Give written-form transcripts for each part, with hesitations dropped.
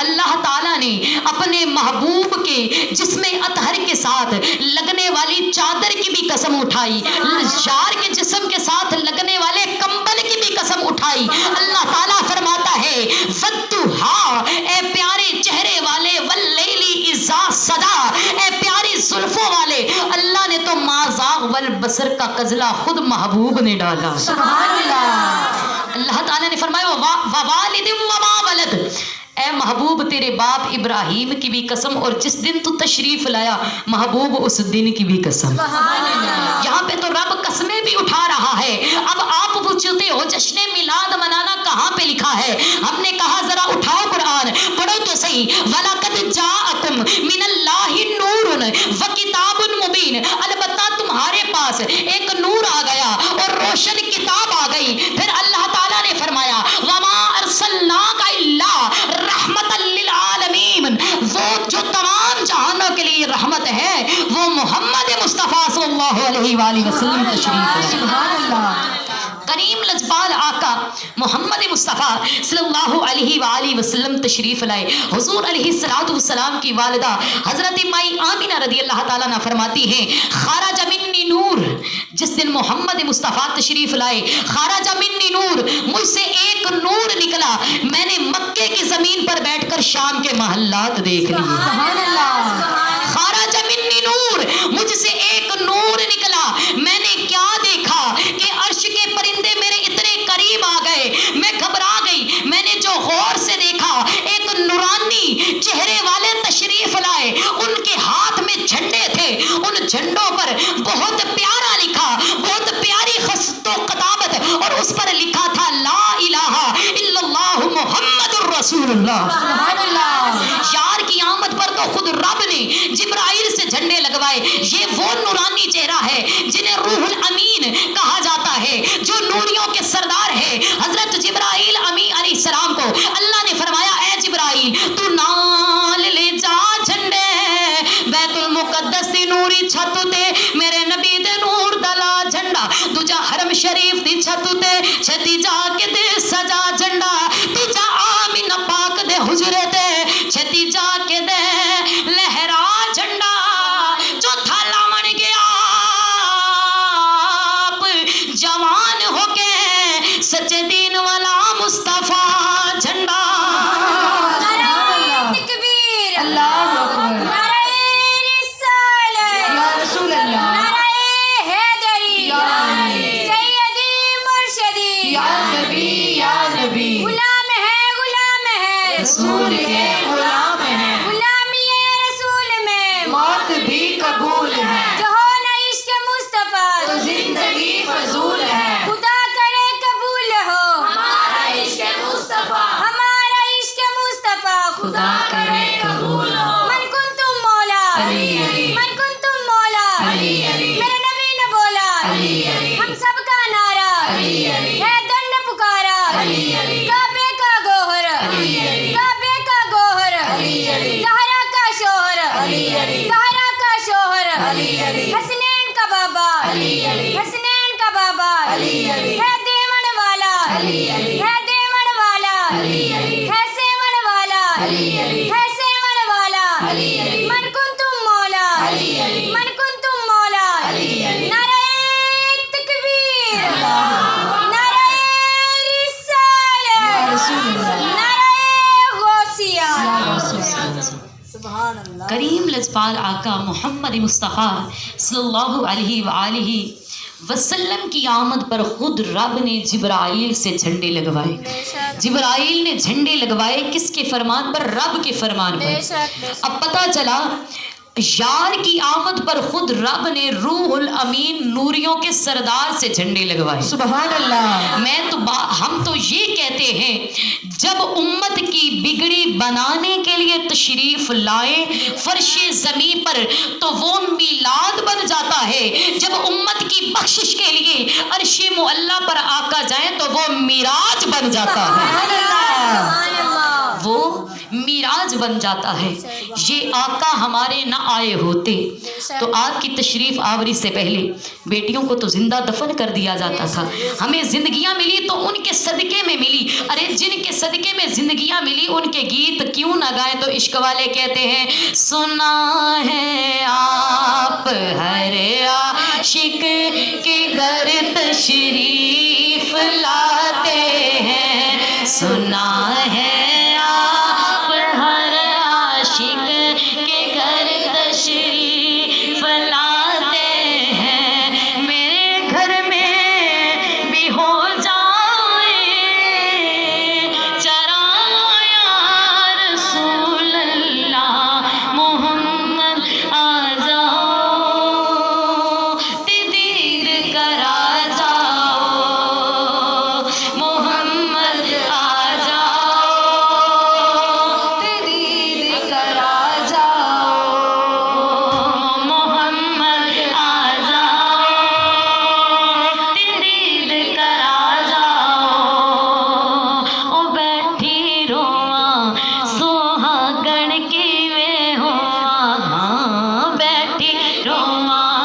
اللہ تعالیٰ نے اپنے محبوب کے جسم اطہر کے ساتھ لگنے والی چادر کی بھی قسم اٹھائی، یار کے جسم کے ساتھ لگنے والے کمبل کی بھی قسم اٹھائی۔ اللہ تعالیٰ فرماتا ہے وَالضُّحَىٰ، اے پیارے چہرے والے، وَاللَّيْلِ اِذَا سَجَىٰ، اے پیاری زلفوں والے۔ اللہ نے تو ما زاغ والبصر کا قضلہ خود محبوب نے ڈالا۔ سبحان اللہ۔ اللہ تعالیٰ نے فرمایا وَوَالِدٍ وَمَا وَلَدَ، اے محبوب تیرے باپ ابراہیم کی بھی قسم، اور جس دن تو تشریف لایا محبوب اس دن کی بھی قسم۔ یہاں پہ تو رب قسمیں بھی اٹھا رہا ہے۔ اب آپ پوچھتے ہو جشن میلاد منانا کہاں پہ لکھا ہے؟ ہم نے کہا ذرا اٹھاؤ قرآن پڑھو تو صحیح۔ وَلَقَدْ جَاءَكُم مِّنَ اللَّهِ نُورٌ وَكِتَابٌ مُّبِينٌ، البتہ تمہارے پاس ایک نور آ گیا اور روشن کتاب آ گئی۔ پھر اللہ تعالیٰ نے فرمایا وَمَا أَرْسَلْنَاكَ إِلَّا رحمت للعالمین، وہ جو تمام جہانوں کے لیے رحمت ہے وہ محمد مصطفیٰ صلی اللہ علیہ وآلہ وسلم تشریف لائے۔ کریم لجپال آقا محمد مصطفیٰ صلی اللہ علیہ وآلہ وسلم تشریف لائے۔ حضور علیہ السلام کی والدہ حضرت مائی آمینہ رضی اللہ تعالیٰ عنہ فرماتی ہیں خارج منی نور، جس دن محمد مصطفیٰ تشریف لائے خارج منی نور، مجھ سے ایک نور نکلا، میں نے مکے کی زمین پر بیٹھ کر شام کے محلات دیکھ لیے۔ خارج منی نور، مجھ سے ایک نور نکلا، میں نے کیا دیکھا کہ عرش کے پرندے میرے اتنے قریب آ گئے، میں گھبرا گئی۔ میں نے جو غور سے دیکھا ایک نورانی چہرے والے تشریف لائے، ان کے ہاتھ میں جھنڈے تھے، ان جھنڈوں پر بہت پیارا لکھا، بہت پیاری خط و کتابت، اور اس پر لکھا تھا لا الہ الا اللہ محمد الرسول اللہ۔ یار کی آمد پر تو خود رب نے جبرائیل سے جھنڈے لگوائے۔ یہ وہ نورانی چہرہ ہے جنہیں روح الامین کہا جاتا ہے، جو نوریوں کے سردار ہے۔ حضرت جبرائیل امین علیہ السلام کو اللہ نے فرمایا اے جبرائیل تو نال لے جا جھنڈے بیت المقدس دی نوری چھت تے میرے نبی دے نور دلا جھنڈا، دوجا حرم شریف دی چھت تے چھتی جا کے دے سجا جھنڈا، تیجا آمینہ پاک دے حجرے تے چھتی جا کے دے لہرا جھنڈا، چوتھا لاون گیا آپ جوان ہو کے سچے دین والا مصطفیٰ جھنڈا۔ نعرہ تکبیر، نعرہ رسالت، نعرہ حیدری، سیدی مرشدی، غلام ہے رسول کے غلام ہیں، غلامی رسول میں موت بھی قبول ہے، جو ہو نہ عشق مصطفیٰ تو زندگی فضول ہے، خدا کرے قبول ہو ہمارا عشق مصطفیٰ، ہمارا عشق مصطفیٰ، خدا کرے قبول ہو۔ من کنتم مولا، علی علی، من کنتم مولا، علی علی، میرے نبی نے بولا، علی علی، ہم سب کا نعرہ، علی علی، حیدر نے پکارا، علی علی، کعبے کا گوہر، علی علی، کعبے کا گوہر، علی علی، زہرا کا شوہر، علی علی، زہرا کا شوہر، علی علی، حسنین کا بابا، علی علی، حسنین کا بابا، علی علی، ہے دیون والا، علی علی، ہے دیون والا، علی علی، ہے سیون والا، علی علی، ہے سیون والا، علی علی، من کنتم مولا، علی علی، من کنتم مولا، علی علی، نعرہ تکبیر، اللہ، نعرہ رسالت، نعرہ غوثیہ۔ سبحان اللہ۔ کریم لجپال آقا محمد مصطفیٰ صلی اللہ علیہ وآلہ وسلم کی آمد پر خود رب نے جبرائیل سے جھنڈے لگوائے۔ بے شک، جبرائیل نے جھنڈے لگوائے کس کے فرمان پر؟ رب کے فرمان بے پر۔ شک، بے شک۔ اب پتہ چلا یار کی آمد پر خود رب نے روح الامین نوریوں کے سردار سے جھنڈے لگوائے۔ سبحان اللہ۔ ہم تو یہ کہتے ہیں جب امت کی بگڑی بنانے کے لیے تشریف لائے فرش زمین پر تو وہ میلاد بن جاتا ہے، جب امت کی بخشش کے لیے عرش معلی پر آقا جائیں تو وہ میراج بن جاتا ہے۔ سبحان اللہ، وہ میراج بن جاتا ہے. یہ آقا ہمارے نہ آئے ہوتے تو آپ کی تشریف آوری سے پہلے بیٹیوں کو تو زندہ دفن کر دیا جاتا تھا. ہمیں زندگیاں ملی تو ان کے صدقے میں ملی. ارے جن کے صدقے میں زندگیاں ملی ان کے گیت کیوں نہ گائیں؟ تو عشق والے کہتے ہیں سنا ہے آپ ہر عاشق کے گھر تشریف لاتے ہیں. سنا ہے آپ ہر عاشق کے گھر تشریف لاتے ہیں. میرے گھر میں بھی ہو جائے چرا یا رسول اللہ محمد آ جاؤ دید کرا جاؤ محمد آ جاؤ دید کرا جاؤ محمد آ جاؤ دید کرا جاؤ. او بیٹھی رواں سوہاگن کی وے ہواں ہاں بیٹھی رواں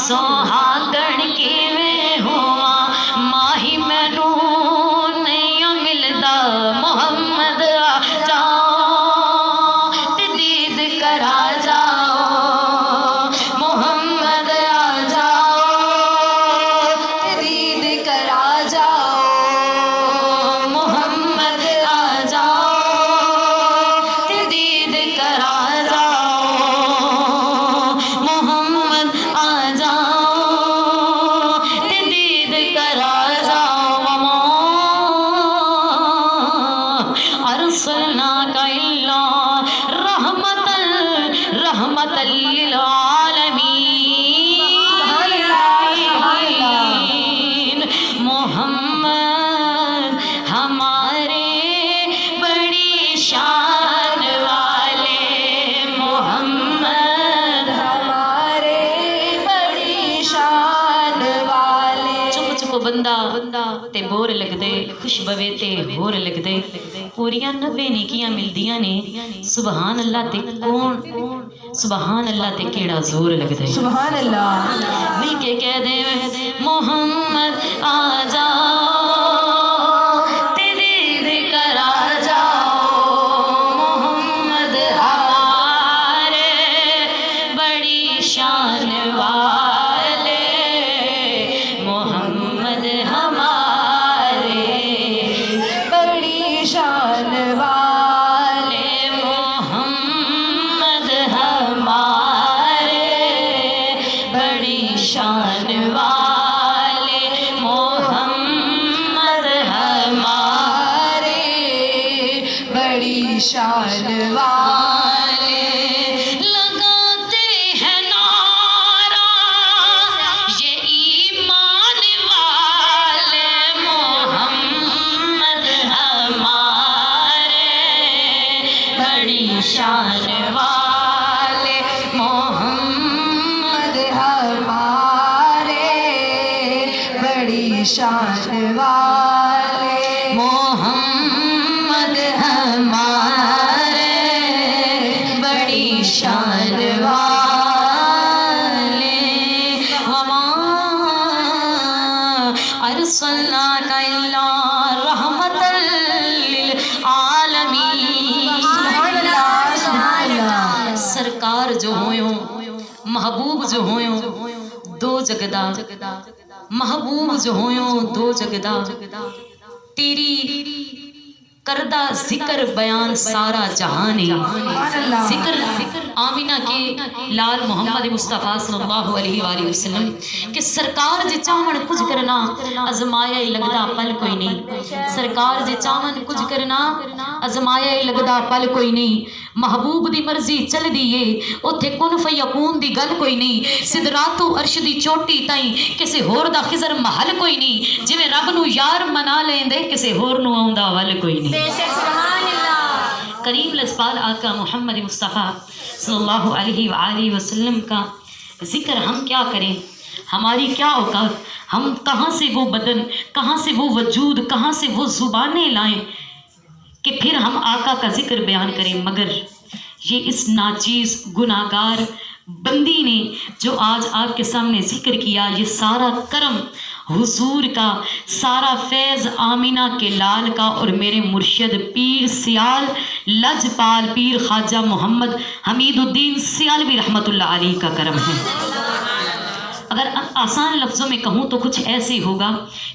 سوہاگن کی وے ہواں ماہی مینوں نہیں ملدا محمد آ جاؤ دید کرا جاؤ محمد آ جاؤ دید کرا جاؤ محمد آ جاؤ دید کرا جاؤ محمد آ جاؤ دید کرا جاؤ. وما ارسلناک الا رحمتا للعالمین. محمد ہمارے بڑی شان والے محمد ہمارے بڑی شان والے. چپ چپ بندہ تے بور لگ دے خوش بوے تے ہور لگ دے پوریاں 90 نیکیاں ملدیاں نے. سبحان اللہ تے کون سبحان اللہ تے کیڑا زور لگ دے. سبحان اللہ. مل کے کہہ دے محمد آ جاؤ دید کرا جاؤ محمد ہمارے بڑی شان والے محمد ہمارے بڑی شان والے محمد ہمارے بڑی شان والے محمد ہمارے بڑی شان والے. لگاتے ہیں نعرہ یہ ایمان والے محمد ہمارے بڑی شان والے محمد ہمارے بڑی شان والے محمد ہمارے بڑی شان والے. وما ارسلناک الا رحمتا للعالمین. سبحان اللہ. سبحان اللہ. سرکار جو ہویوں محبوب جو ہویوں دو جگدا محبوب جو ہویوں دو جگدا تیری کردہ ذکر بیان سارا جہان ہے. ذکر آمینہ کے لال محمد مصطفیٰ صلی اللہ علیہ وآلہ وسلم کہ سرکار جے چاہن کچھ کرنا ازمایا ہی لگدا پل کوئی نہیں. سرکار جے چاہن کچھ کرنا ازمایا ہی لگدا پل کوئی نہیں. محبوب دی مرضی چل دیئے اتھے کن فیکون دی گل کوئی نہیں. صدراتو عرش دی چوٹی تائیں کسے ہور دا خضر محل کوئی نہیں. جویں رب نو یار منا لیں دے کسے ہور نو آؤندا ول کوئی نہیں. سبحان اللہ. کریم لسپال آقا محمد مصطفیٰ صلی اللہ علیہ وآلہ وسلم کا ذکر ہم کیا کریں؟ ہماری کیا اوقات؟ ہم کہاں سے وہ بدن، کہاں سے وہ وجود، کہاں سے وہ زبانیں لائیں कि फिर हम आका का जिक्र बयान करें, मगर ये इस नाचीज़ गुनाहगार बंदी ने जो आज आपके सामने जिक्र किया, ये सारा करम हुजूर का, सारा फैज़ आमिना के लाल का और मेरे मुर्शिद पीर सियाल लजपाल पीर ख्वाजा मोहम्मद हमीदुद्दीन सियालवी रहमतुल्लाह अलैह का करम है। अगर आसान लफ्ज़ों में कहूँ तो कुछ ऐसे होगा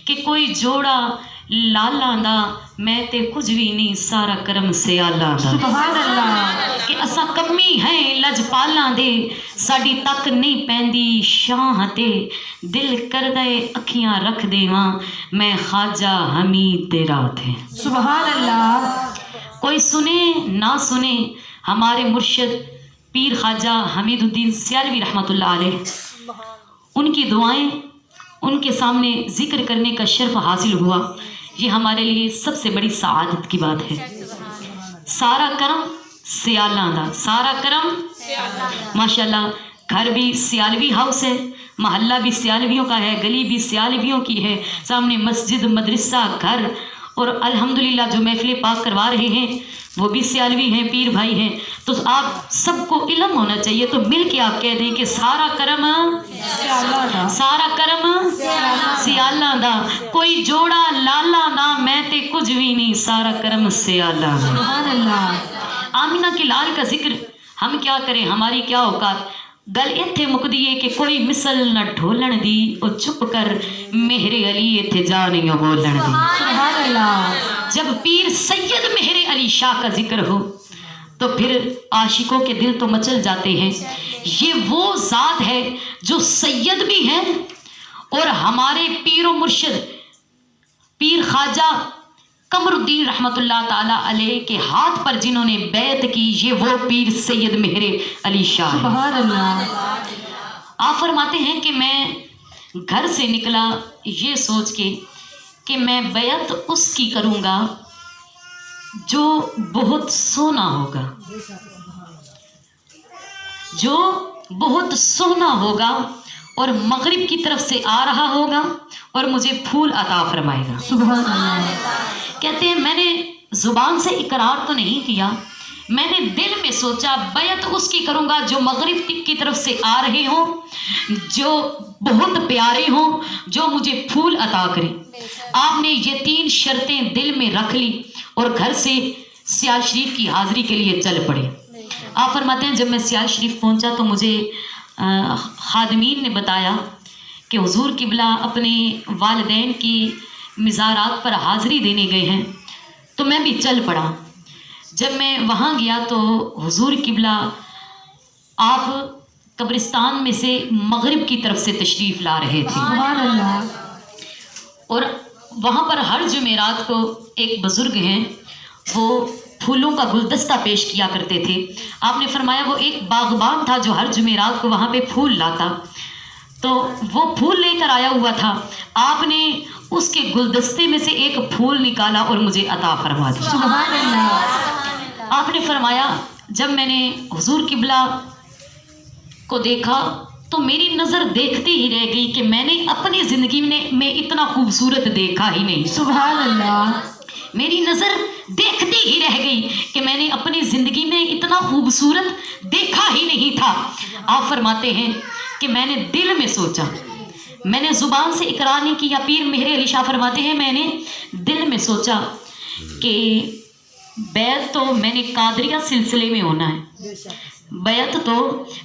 कि कोई जोड़ा लाला दा मैं ते कुछ भी नहीं, सारा करम सियाला दा। सुभान अल्लाह। कि असा कमी है लजपाला दे, साड़ी तक नहीं पैंदी शाह ते, दिल कर दे अखियां रख देवां मैं ख्वाजा हमीद दे रात है। सुभान अल्लाह। कोई सुने ना सुने, हमारे मुर्शिद पीर ख्वाजा हमीदुद्दीन सियालवी रहमतुल्लाह अलैह, उनकी दुआएं, उनके सामने जिक्र करने का शर्फ हासिल हुआ, ये हमारे लिए सबसे बड़ी सआदत की बात है। सारा करम सियाला दा, सारा करम माशाल्लाह। घर भी सियालवी हाउस है, महल्ला भी सियालवियों का है, गली भी सियालवियों की है, सामने मस्जिद मदरसा घर, और अल्हम्दुलिल्लाह जो महफिल पाक करवा रहे हैं वो भी सियालवी हैं, पीर भाई हैं। तो आप सबको इल्म होना चाहिए, तो मिल के आप कह दें कि सारा करम सियाला दा, सारा करम सियाला दा, कोई जोड़ा लाला दा मैं ते कुछ भी नहीं, सारा करम सियाला दा। सुभान अल्लाह। आमिना के लाल का जिक्र हम क्या करें, हमारी क्या औकात। गल इत्थे मुकदी है कि कोई मिसल न ढोलन दी, और चुप कर मेहरे अली इत्थे जा नहीं बोलन दी। सुभान अल्लाह। जब पीर सैयद मेहरे अली शाह का जिक्र हो तो फिर आशिकों के दिल तो मचल जाते हैं। ये वो ज़ात है जो सैयद भी है और हमारे पीर व मुर्शिद पीर ख्वाजा कमरुद्दीन रहमतुल्लाह ताला अलैह के हाथ पर जिन्होंने बैत की, ये वो पीर सैयद मेहरे अली शाह है। सुभान अल्लाह। आप फरमाते हैं कि मैं घर से निकला ये सोच के कि मैं बैत उसकी करूँगा जो बहुत सोना होगा, जो बहुत सोना होगा और मगरिब की तरफ से आ रहा होगा और मुझे फूल अता फरमाएगा। सुभान अल्लाह। कहते हैं मैंने ज़ुबान से इकरार तो नहीं किया, मैंने दिल में सोचा बैत उसकी करूँगा जो मगरिब की तरफ से आ रहे हों, जो बहुत प्यारे हों, जो मुझे फूल अता करें। आपने ये 3 शर्तें दिल में रख ली और घर से सियाल शरीफ की हाज़िरी के लिए चल पड़े। आप फरमाते हैं जब मैं सियाल शरीफ पहुंचा तो मुझे खादमीन ने बताया कि हुजूर किबला अपने वालिदैन की मिज़ारात पर हाज़िरी देने गए हैं, तो मैं भी चल पड़ा। जब मैं वहाँ गया तो हुजूर किबला आप कब्रिस्तान में से मगरिब की तरफ से तशरीफ़ ला रहे थे। सुभान अल्लाह। और वहाँ पर हर जुमेरात को एक बुज़ुर्ग हैं, वो फूलों का गुलदस्ता पेश किया करते थे। आपने फरमाया वो एक बागबान था जो हर जुमेरात को वहाँ पे फूल लाता, तो वो फूल लेकर आया हुआ था। आपने उसके गुलदस्ते में से एक फूल निकाला और मुझे अता फरमा दिया। सुभान अल्लाह। आपने फरमाया जब मैंने हुजूर किबला को देखा तो मेरी नज़र देखती ही रह गई कि मैंने अपनी ज़िंदगी में इतना खूबसूरत देखा ही नहीं। सुभान अल्लाह। मेरी नज़र देखती ही रह गई कि मैंने अपनी ज़िंदगी में इतना खूबसूरत देखा ही नहीं था। आप फरमाते हैं कि मैंने दिल में सोचा, मैंने ज़ुबान से इकरार नहीं किया। पीर मेहरे अली शाह फरमाते हैं मैंने दिल में सोचा कि बैत तो मैंने कादरिया सिलसिले में होना है, बैत तो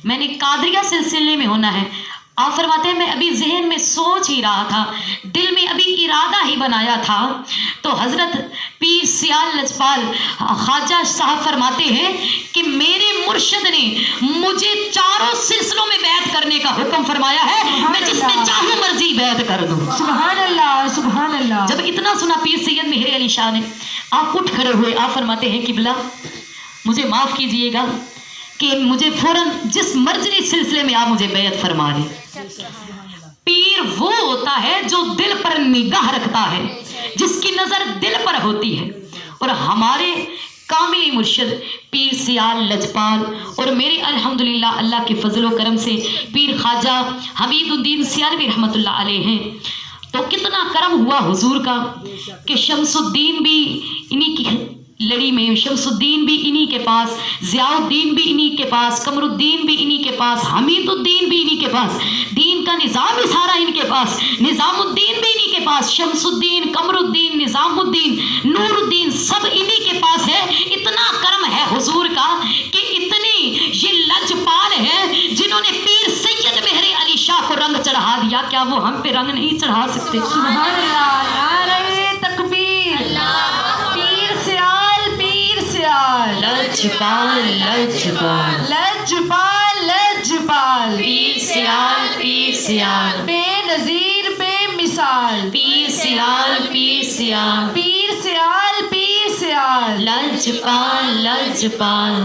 मैंने कादरिया सिलसिले में होना है। आप फरमाते हैं मैं अभी जहन में सोच ही रहा था, दिल में अभी इरादा ही बनाया था, तो हज़रत पीर सियाल लजपाल ख्वाजा साहब फरमाते हैं कि मेरे मुर्शिद ने मुझे 4 सिलसिलों में बैत करने का हुक्म फरमाया है, मैं जिसमें चाहूँ मर्जी बैत कर दूँ। सुभान अल्लाह। सुभान अल्लाह। जब इतना सुना पीर सैयद मेहरे अली शाह ने, आप उठ खड़े हुए। आप फरमाते हैं किबला मुझे माफ़ कीजिएगा कि मुझे फ़ौरन जिस मर्जी सिलसिले में आप मुझे बैत फरमा दें। पीर वो होता है जो दिल पर निगाह रखता है, जिसकी नज़र दिल पर होती है। और हमारे कामिल मुर्शिद पीर सियाल लजपाल और मेरे अल्हम्दुलिल्लाह अल्लाह के फजल व करम से पीर ख्वाजा हमीदुद्दीन सियालवी रहमतुल्लाह अलैह हैं। तो कितना करम हुआ हुजूर का कि शमसुद्दीन भी इन्हीं की लड़ी में शमसुद्दीन भी इन्हीं के पास, ज़ियाउद्दीन भी इन्हीं के पास, कमरुद्दीन भी इन्हीं के पास, हमीदुद्दीन भी इन्हीं के पास, दीन का निज़ाम ही सारा इनके पास, निज़ामुद्दीन भी इन्हीं के पास, शमसुद्दीन, कमरुद्दीन, निज़ामुद्दीन, नूरुद्दीन सब इन्हीं के पास है। इतना करम है हुजूर का कि इतने ये लजपाल है जिन्होंने पीर सैयद मेहरे अली शाह को रंग चढ़ा दिया, क्या वो हम पे रंग नहीं चढ़ा सकते? सुभान अल्लाह, नारे तकबीर, पीर सियाल, पीर सियाल, लजपाल लजपाल, लजपाल, लजपाल, पीर सियाल, पीर सियाल, बेनज़ीर, बेमिसाल, पीर सियाल, पीर सियाल, पीर सियाल, पीर सियाल, लजपाल लजपाल।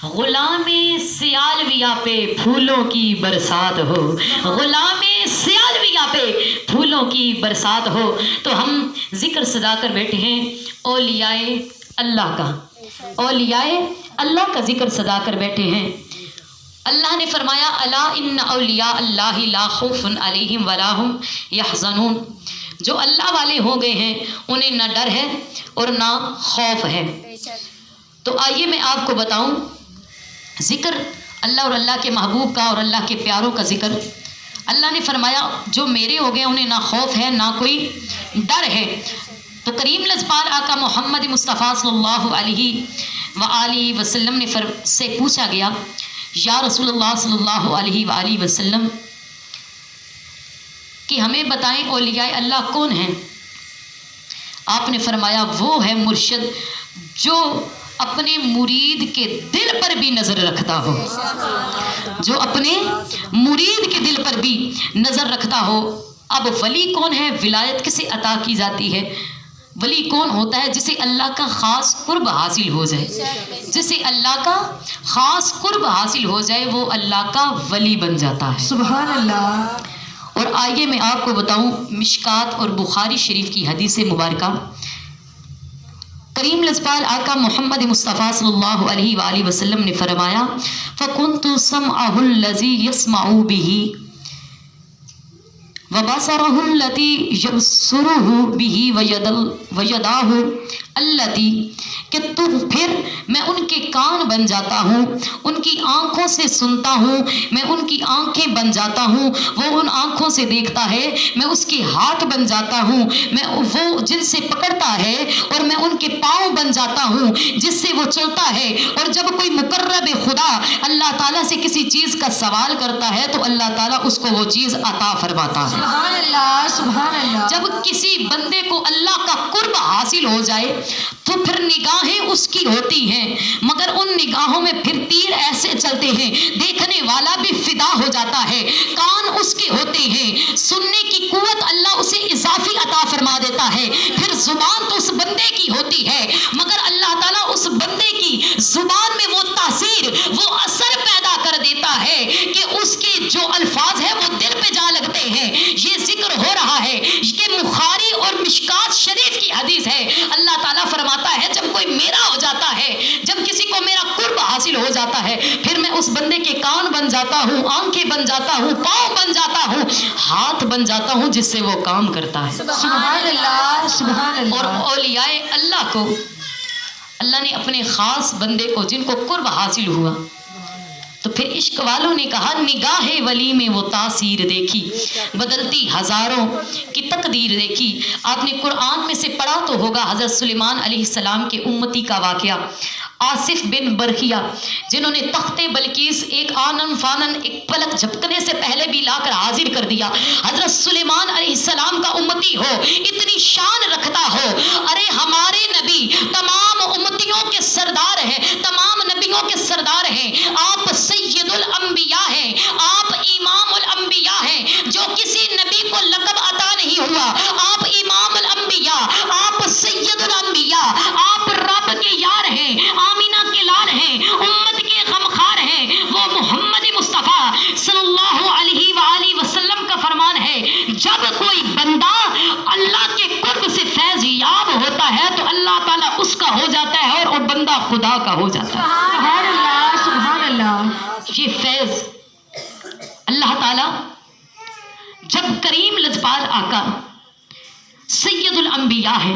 गुलामे सियालविया पे फूलों की बरसात हो, गुलामे सियालविया पे फूलों की बरसात हो। तो हम जिक्र सजा कर बैठे हैं औलियाए अल्लाह का, औलियाए अल्लाह का जिक्र सजा कर बैठे हैं। अल्लाह ने फरमाया अला इन्न औलिया अल्लाहि ला खौफुन अलैहिम वला हुम यहज़नून, जो अल्लाह वाले हो गए हैं उन्हें ना डर है और ना खौफ है। तो आइए मैं आपको बताऊं जिक्र अल्लाह और अल्लाह के महबूब का और अल्लाह के प्यारों का जिक्र। अल्लाह ने फरमाया जो मेरे हो गए उन्हें ना खौफ है ना कोई डर है। तो करीम लजपाल आका मोहम्मद मुस्तफ़ा सल्लल्लाहु अलैहि वाली वसल्लम ने से पूछा गया या रसूलुल्लाह सल्लल्लाहु अलैहि वसल्लम कि हमें बताएं औलिया अल्लाह कौन है। आपने फरमाया वो है मुर्शिद जो अपने मुरीद के दिल पर भी नज़र रखता हो, जो अपने मुरीद के दिल पर भी नज़र रखता हो। अब वली कौन है, विलायत किसे अता की जाती है? वली कौन होता है? जिसे अल्लाह का ख़ास कुर्ब हासिल हो जाए, जिसे अल्लाह का ख़ास कुर्ब हासिल हो जाए वो अल्लाह का वली बन जाता है। सुभान अल्लाह। और आइए मैं आपको बताऊं मिशकात और बुखारी शरीफ की हदीस मुबारका। करीम लजपाल आका मोहम्मद मुस्तफ़ा सल्लल्लाहु अलैहि वसल्लम ने फरमाया फ़कुन्तु समअहुल लज़ी यस्मउ बिही व बसरहुल लती यबसुरुहु बिही व यदाहु अल्लती, कि तो फिर मैं उनके कान बन जाता हूँ, उनकी आँखों से सुनता हूँ, मैं उनकी आँखें बन जाता हूँ, वो उन आँखों से देखता है, मैं उसके हाथ बन जाता हूँ, मैं वो जिनसे पकड़ता है, और मैं उनके पाँव बन जाता हूँ जिससे वो चलता है। और जब कोई मुकर्रब खुदा अल्लाह ताला से किसी चीज़ का सवाल करता है तो अल्लाह ताला उसको वो चीज़ अता फरमाता है। सुभान अल्लाह, सुभान अल्लाह। जब किसी बंदे को अल्लाह का कुर्ब हासिल हो जाए तो फिर निगाहें उसकी होती हैं, मगर उन निगाहों में फिर तीर ऐसे चलते हैं देखने वाला भी फिदा हो जाता है। कान उसके होते हैं, सुनने की कुव्वत अल्लाह उसे इजाफी अता फरमा देता है। फिर जुबान तो उस बंदे की होती है, मगर अल्लाह ताला उस बंदे की जुबान में वो तासीर, वो असर पैदा कर देता है कि उसके जो अल्फाज है वो दिल पे जा लगते हैं। ये जिक्र हो रहा है कि बुखारी और मिशकात शरीफ की हदीस है। अल्लाह ताला फरमाता है जब कोई मेरा हो जाता है, जब किसी को मेरा कुर्ब हासिल हो जाता है, फिर मैं उस बंदे के कान बन जाता हूँ, आंखें बन जाता हूँ, पाँव बन जाता हूँ, हाथ बन जाता हूँ जिससे वो काम करता है। सुभान अल्लाह, सुभान अल्लाह। और औलियाए अल्लाह को अल्लाह ने अपने ख़ास बंदे को जिनको कुर्ब हासिल हुआ तो फिर इश्क वालों ने कहा निगाहे वली में वो तासीर देखी, बदलती हज़ारों की तकदीर देखी। आपने कुरान में से पढ़ा तो होगा हज़रत सुलेमान अलैहिस्सलाम के उम्मती का वाक़या, आसिफ बिन बरखिया जिन्होंने तख्ते बल्कीस एक आनन फानन एक पलक झपकने से पहले भी लाकर हाजिर कर दिया। हज़रत सुलेमान अलैहिस्सलाम का उम्मती हो, इतनी शान रखता हो। अरे हमारे नबी तमाम उम्मतियों के सरदार हैं, तमाम नबियों के सरदार हैं। आप सैयदुल अंबिया हैं, आप इमामुल अंबिया हैं, जो किसी नबी को लक़ब अता नहीं हुआ। आप इमामुल अंबिया, आप सैयदुल अंबिया, आप रब के यार हैं, आमीना के लाल हैं, उम्मत के गमखार हैं। वो मोहम्मद मुस्तफ़ा सल्लल्लाहु अलैहि वसल्लम का फरमान है जब कोई बंदा अल्लाह के कुर्ब से फैज़ याब होता है तो अल्लाह ताला उसका हो जाता है और बंदा खुदा का हो जाता है। सुभान अल्लाह, सुभान अल्लाह। ये फैज़ अल्लाह ताला जब करीम लजपाल आका सैयदुल अंबिया है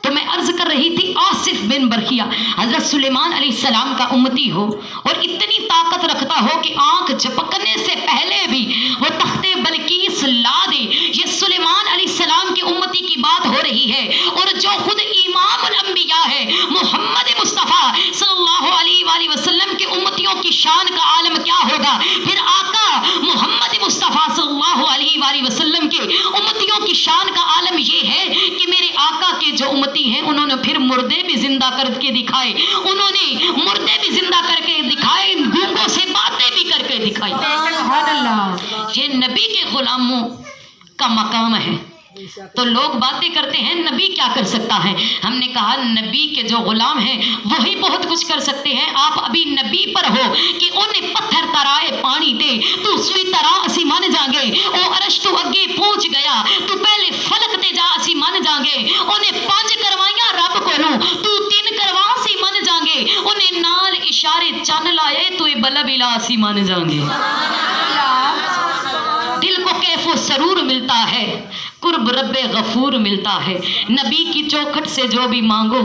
تو میں عرض کر رہی تھی آصف بن برقیہ حضرت سلیمان علیہ السلام کا امتی ہو اور اتنی طاقت رکھتا ہو کہ آنکھ جھپکنے سے پہلے بھی وہ تخت بلقیس لا دے. یہ سلیمان علیہ السلام کی امتی کی بات ہو رہی ہے. اور جو خود امام الانبیاء ہے محمد مصطفیٰ صلی اللہ علیہ وآلہ وسلم کے امتیوں کی شان کا عالم کیا ہوگا. پھر آقا محمد مصطفیٰ صلی اللہ علیہ وآلہ وسلم کے امتیوں کی شان کا عالم یہ ہے کہ میرے آقا کے جو امتی ہیں انہوں نے پھر مردے بھی زندہ کر کے دکھائے, انہوں نے مردے بھی زندہ کر کے دکھائے, گونگوں سے باتیں بھی کر کے دکھائی. سبحان اللہ. یہ نبی کے غلاموں کا مقام ہے. تو لوگ باتیں کرتے ہیں نبی کیا کر سکتا ہے. ہم نے کہا نبی کے جو غلام ہیں وہی بہت کچھ کر سکتے ہیں. آپ ابھی نبی پر ہو کہ انہیں پتھر ترائے پانی دے تو سوئی ترا اسی من جاگے, او عرش تو اگے پہنچ گیا تو پہلے فلک تے جا اسی من جاگے, انہیں 5 کروائیاں رب کو لوں تو 3 کروا سی من جاگے, انہیں نال اشارے چن لائے تو بلا بلا اسی من جاگے. دل کو کیف و سرور ملتا ہے, قرب رب غفور ملتا ہے. نبی کی چوکھٹ سے جو بھی مانگو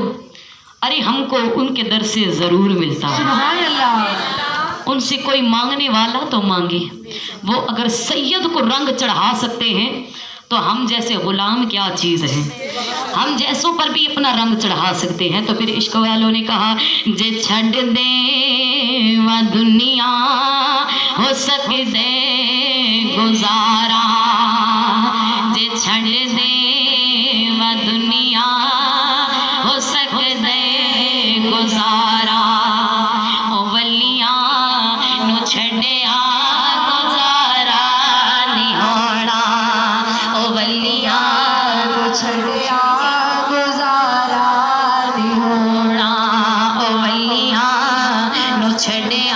ارے ہم کو ان کے در سے ضرور ملتا ہے. سبحان اللہ. ان سے کوئی مانگنے والا تو مانگے. وہ اگر سید کو رنگ چڑھا سکتے ہیں تو ہم جیسے غلام کیا چیز ہیں. ہم جیسوں پر بھی اپنا رنگ چڑھا سکتے ہیں. تو پھر عشق والوں نے کہا جے چھڑ دے و دنیا ہو سکے دے گزارا, جے چھڑ دے و دنیا ہو سکے دے گزارا, او ولیاں نو چھڑیا گزارا نہیں ہونا, او ولیاں نو چھڑیا گزارا نہیں ہونا, او ولیاں نو چھڑیا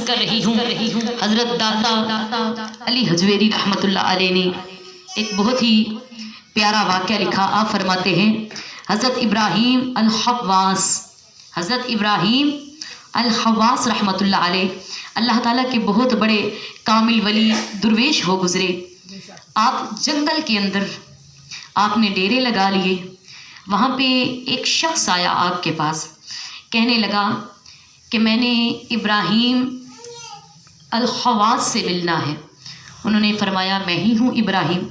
کر رہی ہوں. حضرت داتا علی حجویری رحمت اللہ علیہ نے ایک بہت ہی پیارا واقعہ لکھا. آپ فرماتے ہیں حضرت ابراہیم الخواص, حضرت ابراہیم الخواص رحمت اللہ علیہ اللہ تعالیٰ کے بہت بڑے کامل ولی درویش ہو گزرے. آپ جنگل کے اندر آپ نے ڈیرے لگا لیے. وہاں پہ ایک شخص آیا آپ کے پاس, کہنے لگا کہ میں نے ابراہیم الخواص سے ملنا ہے. انہوں نے فرمایا میں ہی ہوں ابراہیم.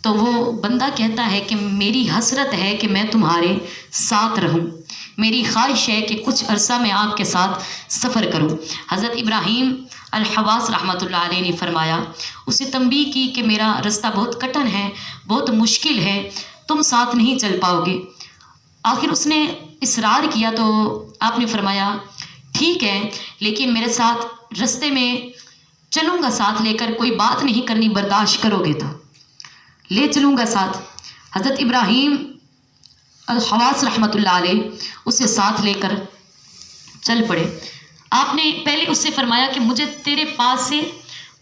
تو وہ بندہ کہتا ہے کہ میری حسرت ہے کہ میں تمہارے ساتھ رہوں, میری خواہش ہے کہ کچھ عرصہ میں آپ کے ساتھ سفر کروں. حضرت ابراہیم الخواص رحمۃ اللہ علیہ نے فرمایا, اسے تنبیہ کی کہ میرا رستہ بہت کٹن ہے, بہت مشکل ہے, تم ساتھ نہیں چل پاؤ گے. آخر اس نے اصرار کیا تو آپ نے فرمایا ٹھیک ہے لیکن میرے ساتھ رستے میں چلوں گا ساتھ لے کر, کوئی بات نہیں کرنی, برداشت کرو گے تو لے چلوں گا ساتھ. حضرت ابراہیم الخواص رحمۃ اللہ علیہ اسے ساتھ لے کر چل پڑے. آپ نے پہلے اس سے فرمایا کہ مجھے تیرے پاس سے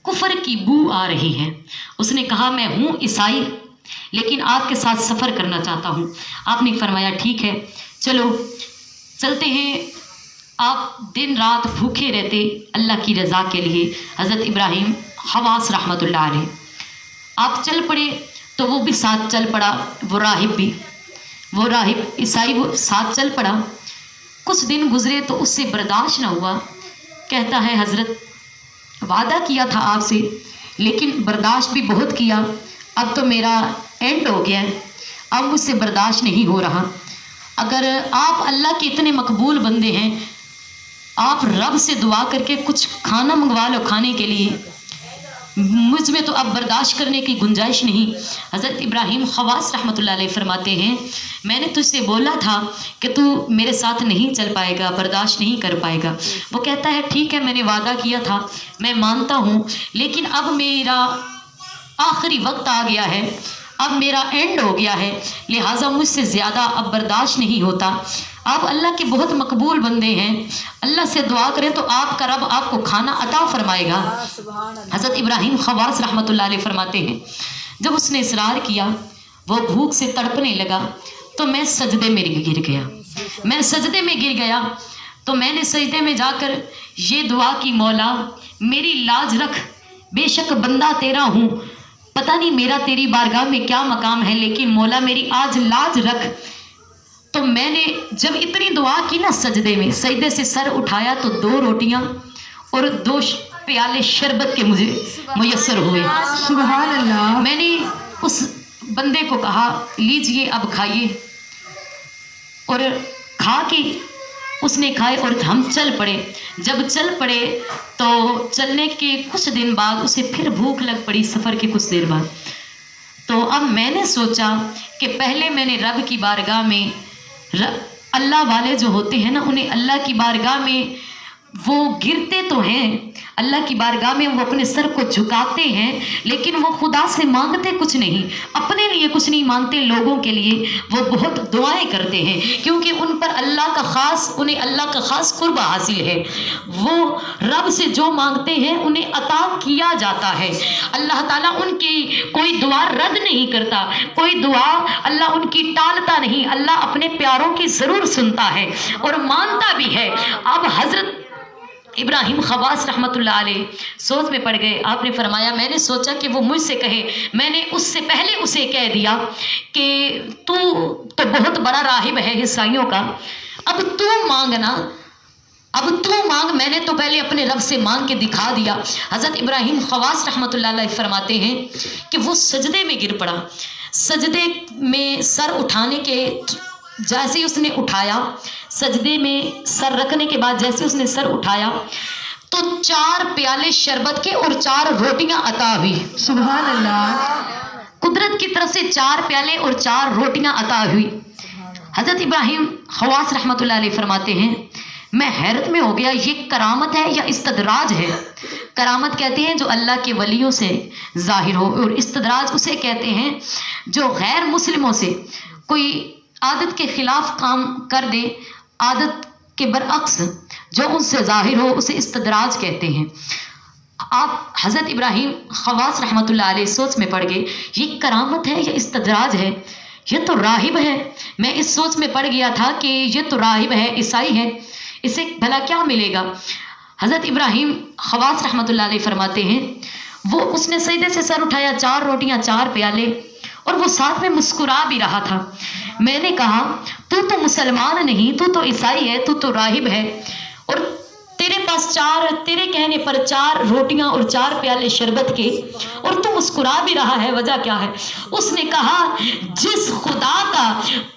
کفر کی بو آ رہی ہے. اس نے کہا میں ہوں عیسائی لیکن آپ کے ساتھ سفر کرنا چاہتا ہوں. آپ نے فرمایا ٹھیک ہے چلو چلتے ہیں. آپ دن رات بھوکے رہتے اللہ کی رضا کے لیے. حضرت ابراہیم خواص رحمۃ اللہ علیہ آپ چل پڑے تو وہ بھی ساتھ چل پڑا, وہ راہب بھی, وہ راہب عیسائی وہ ساتھ چل پڑا. کچھ دن گزرے تو اس سے برداشت نہ ہوا. کہتا ہے حضرت وعدہ کیا تھا آپ سے لیکن برداشت بھی بہت کیا, اب تو میرا اینڈ ہو گیا ہے, اب مجھ سے برداشت نہیں ہو رہا. اگر آپ اللہ کے اتنے مقبول بندے ہیں, آپ رب سے دعا کر کے کچھ کھانا منگوا لو کھانے کے لیے, मुझ में तो अब बर्दाश्त करने की गुंजाइश नहीं। हज़रत इब्राहीम खवास रहमतुल्लाह अलैह फरमाते हैं, मैंने तुझसे बोला था कि तू मेरे साथ नहीं चल पाएगा, बर्दाश्त नहीं कर पाएगा। वो कहता है ठीक है, मैंने वादा किया था, मैं मानता हूँ, लेकिन अब मेरा आखिरी वक्त आ गया है, अब मेरा एंड हो गया है, लिहाजा मुझसे ज़्यादा अब बर्दाश्त नहीं होता। आप अल्लाह के बहुत मकबूल बंदे हैं, अल्लाह से दुआ करें तो आपका रब आपको खाना अता फरमाएगा। हज़रत इब्राहीम खवास रहमतुल्लाह अलैह फरमाते हैं, जब उसने इसरार किया, वो भूख से तड़पने लगा, तो मैं सजदे में गिर गया। मैं सजदे में गिर गया तो मैंने सजदे में जाकर ये दुआ की, मौला मेरी लाज रख, बेशक बंदा तेरा हूँ, पता नहीं मेरा तेरी बारगाह में क्या मकाम है, लेकिन मौला मेरी आज लाज रख। तो मैंने जब इतनी दुआ की ना, सजदे में सजदे से सर उठाया तो 2 रोटियां और 2 प्याले शरबत के मुझे मुयस्सर हुए। सुभान अल्लाह। मैंने उस बंदे को कहा, लीजिए अब खाइए, और खा के उसने खाए और हम चल पड़े। जब चल पड़े तो चलने के कुछ दिन बाद उसे फिर भूख लग पड़ी, सफ़र के कुछ देर बाद। तो अब मैंने सोचा कि पहले मैंने रब की बारगाह में, अल्लाह वाले जो होते हैं ना, उन्हें अल्लाह की बारगाह में वो गिरते तो हैं, अल्लाह की बारगाह में वो अपने सर को झुकाते हैं, लेकिन वो खुदा से मांगते कुछ नहीं, अपने लिए कुछ नहीं मांगते, लोगों के लिए वो बहुत दुआएं करते हैं, क्योंकि उन पर अल्लाह का ख़ास, उन्हें अल्लाह का ख़ास कुर्बा हासिल है। वो रब से जो मांगते हैं उन्हें अता किया जाता है। अल्लाह ताला उनकी कोई दुआ रद्द नहीं करता, कोई दुआ अल्लाह उनकी टालता नहीं, अल्लाह अपने प्यारों की ज़रूर सुनता है और मानता भी है। अब हज़रत इब्राहीम खवास रहमतुल्लाह अलैह सोच में पड़ गए। आपने फरमाया, मैंने सोचा कि वो मुझसे कहे, मैंने उससे पहले उसे कह दिया कि तू तो बहुत बड़ा राहिब है ईसाइयों का, अब तू मांगना, अब तू मांग, मैंने तो पहले अपने रब से मांग के दिखा दिया। हज़रत इब्राहीम खवास रहमतुल्लाह अलैह फरमाते हैं कि वो सजदे में गिर पड़ा। सजदे में सर उठाने के जैसे ही उसने उठाया, सजदे में सर रखने के बाद जैसे उसने सर उठाया तो 4 प्याले शरबत के और 4 रोटियां अता हुई। सुभान अल्लाह। कुदरत की तरफ से 4 प्याले और 4 रोटियां अता हुई। हज़रत इब्राहीम खवास रहमतुल्लाह अलैह फरमाते हैं, मैं हैरत में हो गया, ये करामत है या इस्तदराज है? करामत कहते हैं जो अल्लाह के वलियों से जाहिर हो, और इस्तदराज उसे कहते हैं जो गैर मुस्लिमों से कोई आदत के खिलाफ काम कर दे, आदत के बरअक्स जो उनसे जाहिर हो, उसे इस्तदराज कहते हैं। आप हज़रत इब्राहीम खवास रहमतुल्लाह अलैह सोच में पड़ गए, ये करामत है या इस्तदराज है? ये तो राहिब है। मैं इस सोच में पड़ गया था कि ये तो राहिब है, ईसाई है, इसे भला क्या मिलेगा। हज़रत इब्राहीम खवास रहमतुल्लाह अलैह फरमाते हैं, वो उसने सजदे से सर उठाया, 4 रोटियां 4 प्याले, और वो साथ में मुस्कुरा भी रहा था। मैंने कहा, तू तो मुसलमान नहीं, तू तो ईसाई है, तू तो राहिब है, और तेरे पास तेरे कहने पर 4 रोटियां और 4 प्याले शरबत के, और तू मुस्कुरा भी रहा है, वजह क्या है? उसने कहा, जिस खुदा का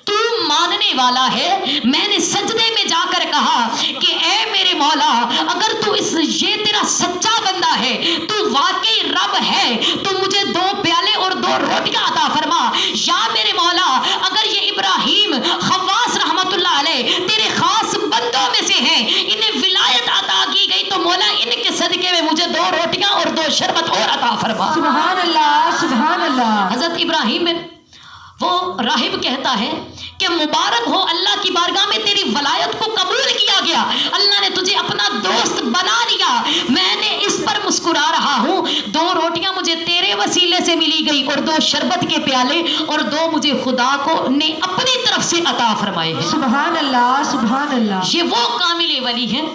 तू मानने वाला है, मैंने सजदे में जाकर कहा कि ऐ मेरे मौला, अगर तू ये तेरा सच्चा बंदा है, तू वाकई रब है, तो मुझे 2 प्याले और 2 रोटियां अता फरमा। या मेरे मौला, अगर ये इब्राहीम खवास रहमतुल्लाह अलैह तेरे खास बंदों में से हैं, इन्हें विलायत अता की गई, तो मौला इनके सदके में मुझे 2 रोटियां और 2 शरबत और अता फरमा। सुभान अल्लाह, सुभान अल्लाह। हज़रत इब्राहीम वो राहिब कहता है कि मुबारक हो, अल्लाह की बारगाह में तेरी वलायत को कबूल किया गया, अल्लाह ने तुझे अपना दोस्त बना लिया। मैंने इस पर मुस्कुरा रहा हूँ, 2 रोटियां मुझे तेरे वसीले से मिली गई और 2 शरबत के प्याले, और 2 मुझे खुदा को ने अपनी तरफ से अता फरमाए हैं। सुभान अल्लाह, सुभान अल्लाह। ये वो कामिल वली है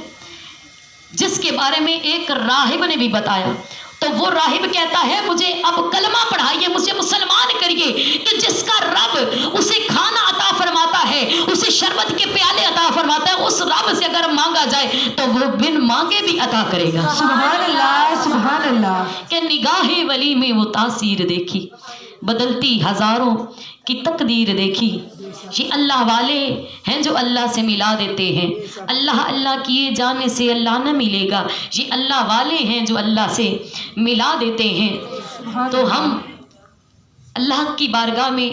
जिसके बारे में एक राहिब ने भी बताया। तो वो राहिब कहता है, मुझे अब कलमा पढ़ाइए, मुझे मुसलमान करिए, कि जिसका रब उसे खाना अता फरमाता है, उसे शरबत के प्याले अता फरमाता है, उस रब से अगर मांगा जाए तो वो बिन मांगे भी अता करेगा। सुभान अल्लाह, सुभान अल्लाह। कि निगाहे वली में वो तासीर देखी, बदलती हजारों کی تقدیر دیکھی، یہ اللہ والے ہیں جو اللہ سے ملا دیتے ہیں۔ اللہ اللہ کیے جانے سے اللہ نہ ملے گا، یہ اللہ والے ہیں جو اللہ سے ملا دیتے ہیں۔ تو ہم اللہ کی بارگاہ میں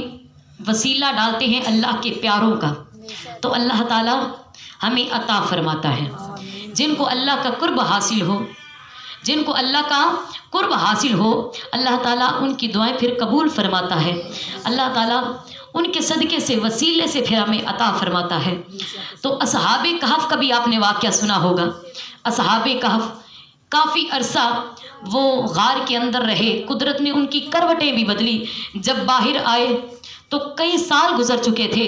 وسیلہ ڈالتے ہیں اللہ کے پیاروں کا، تو اللہ تعالیٰ ہمیں عطا فرماتا ہے۔ جن کو اللہ کا قرب حاصل ہو، جن کو اللہ کا قرب حاصل ہو، اللہ تعالیٰ ان کی دعائیں پھر قبول فرماتا ہے۔ اللہ تعالیٰ ان کے صدقے سے، وسیلے سے پھر ہمیں عطا فرماتا ہے۔ تو اصحاب کہف کا بھی آپ نے واقعہ سنا ہوگا۔ اصحاب کہف کافی عرصہ وہ غار کے اندر رہے، قدرت نے ان کی کروٹیں بھی بدلی۔ جب باہر آئے تو کئی سال گزر چکے تھے۔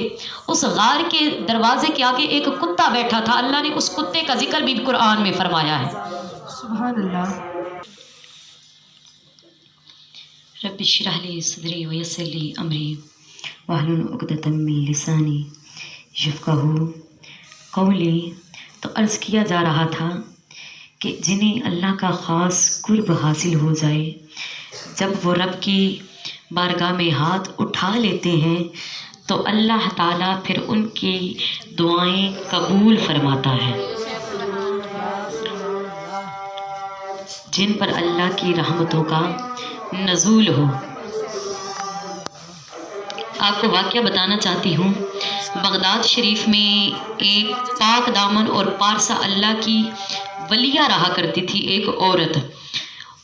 اس غار کے دروازے کے آگے ایک کتا بیٹھا تھا، اللہ نے اس کتے کا ذکر بھی قرآن میں فرمایا ہے۔ سبحان اللہ۔ رب اشرح لی صدری ویسر لی امری واحلل عقدۃ من لسانی یفقہوا قولی۔ تو عرض کیا جا رہا تھا کہ جنہیں اللہ کا خاص قرب حاصل ہو جائے، جب وہ رب کی بارگاہ میں ہاتھ اٹھا لیتے ہیں تو اللہ تعالیٰ پھر ان کی دعائیں قبول فرماتا ہے۔ جن پر اللہ کی رحمتوں کا نزول ہو۔ آپ کو واقعہ بتانا چاہتی ہوں، بغداد شریف میں ایک پاک دامن اور پارسا اللہ کی ولیہ رہا کرتی تھی، ایک عورت،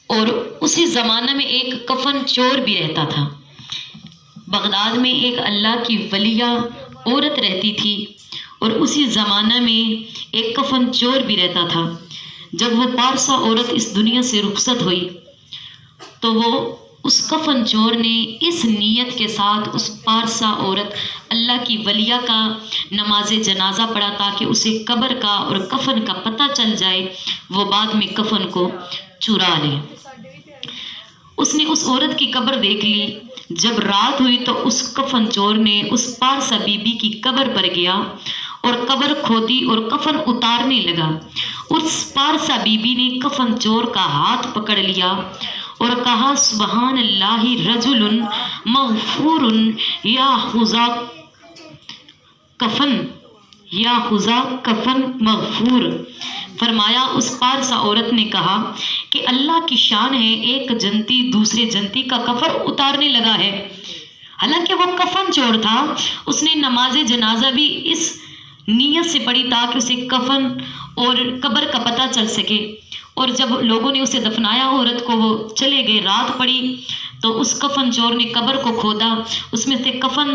اور اسی زمانہ میں ایک کفن چور بھی رہتا تھا۔ بغداد میں ایک اللہ کی ولیہ عورت رہتی تھی اور اسی زمانہ میں ایک کفن چور بھی رہتا تھا۔ جب وہ پارسا عورت اس دنیا سے رخصت ہوئی تو وہ اس کفن چور نے اس نیت کے ساتھ اس پارسا عورت اللہ کی ولیہ کا نماز جنازہ پڑھا تاکہ اسے قبر کا اور کفن کا پتہ چل جائے، وہ بعد میں کفن کو چرا لے۔ اس نے اس عورت کی قبر دیکھ لی۔ جب رات ہوئی تو اس کفن چور نے اس پارسا بی بی کی قبر پر گیا اور قبر کھودی اور کفن اتارنے لگا۔ اس پارسا بی بی نے کفن چور کا ہاتھ پکڑ لیا اور کہا، سبحان اللہ رجل مغفور یا خزا کفن، یا خزا کفن مغفور۔ فرمایا اس پارسا عورت نے کہا کہ اللہ کی شان ہے، ایک جنتی دوسرے جنتی کا کفن اتارنے لگا ہے۔ حالانکہ وہ کفن چور تھا، اس نے نماز جنازہ بھی اس نیت سے پڑھی تاکہ اسے کفن اور قبر کا پتہ چل سکے۔ اور جب لوگوں نے اسے دفنایا، عورت کو، وہ چلے گئے، رات پڑی تو اس کفن چور نے قبر کو کھودا، اس میں سے کفن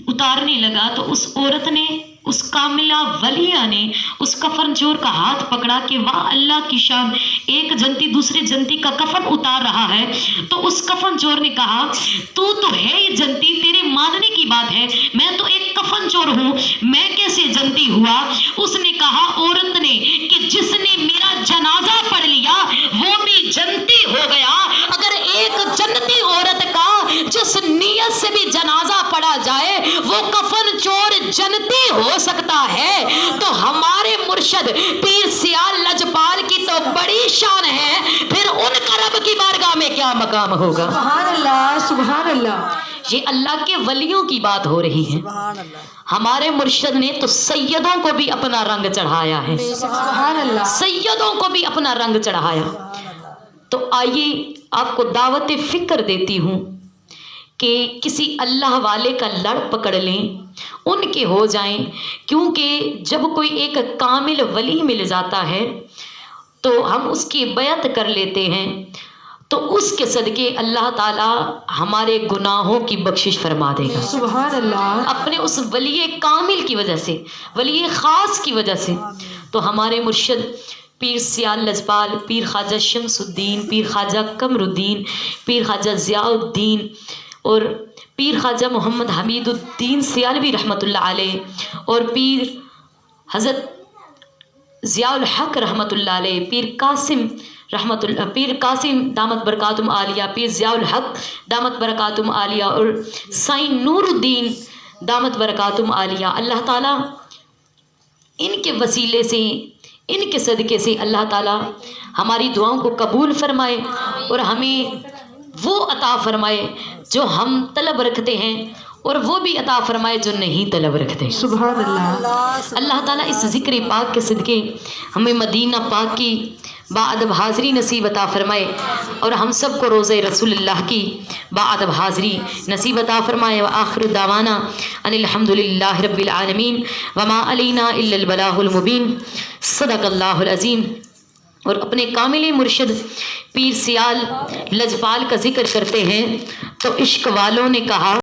اتارنے لگا تو اس عورت نے، اس کاملہ ولیہ نے اس کفن چور کا ہاتھ پکڑا کہ واہ اللہ کی شان، ایک جنتی دوسرے جنتی کا کفن اتار رہا ہے۔ تو اس کفن چور نے کہا، تو ہے یہ جنتی، تیرے ماننے کی بات ہے، میں تو ایک کفن چور ہوں، میں کیسے جنتی ہوا؟ اس نے کہا عورت نے کہ جس نے میرا جنازہ پڑھ لیا وہ بھی جنتی ہو گیا۔ اگر ایک جنتی عورت کا جس نیت سے بھی جنازہ پڑھا جائے وہ کفن چور جنتی ہو سکتا ہے، تو ہمارے مرشد پیر سیال لجپال کی تو بڑی شان ہے، پھر ان کا رب کی بارگاہ میں کیا مقام ہوگا؟ سبحان اللہ، سبحان اللہ۔ یہ اللہ کے ولیوں کی بات ہو رہی ہے۔ ہمارے مرشد نے تو سیدوں کو بھی اپنا رنگ چڑھایا ہے، سبحان اللہ۔ سیدوں کو بھی اپنا رنگ چڑھایا۔ تو آئیے آپ کو دعوت فکر دیتی ہوں کہ کسی اللہ والے کا لڑ پکڑ لیں، ان کے ہو جائیں، کیونکہ جب کوئی ایک کامل ولی مل جاتا ہے تو ہم اس کی بیعت کر لیتے ہیں، تو اس کے صدقے اللہ تعالیٰ ہمارے گناہوں کی بخشش فرما دے گا، سبحان اللہ۔ اپنے اس ولی کامل کی وجہ سے، ولی خاص کی وجہ سے۔ تو ہمارے مرشد پیر سیال لجپال، پیر خواجہ شمس الدین، پیر خواجہ قمر الدین، پیر خواجہ ضیاء الدین اور پیر خواجہ محمد حمید الدین سیالوی رحمۃ اللہ علیہ، اور پیر حضرت ضیاء الحق رحمۃ اللہ علیہ، پیر قاسم دامت برکاتم عالیہ، پیر ضیاء الحق دامت برکاتم عالیہ، اور سائیں نور الدین دامت برکاتم عالیہ۔ اللہ تعالیٰ ان کے وسیلے سے، ان کے صدقے سے اللہ تعالیٰ ہماری دعاؤں کو قبول فرمائے اور ہمیں وہ عطا فرمائے جو ہم طلب رکھتے ہیں، اور وہ بھی عطا فرمائے جو نہیں طلب رکھتے. سبحان اللہ. اللہ تعالیٰ اس ذکر پاک کے صدقے ہمیں مدینہ پاک کی باادب حاضری نصیب عطا فرمائے اور ہم سب کو روزہ رسول اللہ کی باادب حاضری نصیب عطا فرمائے. وآخر دعوانا ان الحمد للہ رب العالمین وما علینا الا البلاغ المبین. صدق اللہ العظیم. اور اپنے کامل مرشد پیر سیال لجپال کا ذکر کرتے ہیں تو عشق والوں نے کہا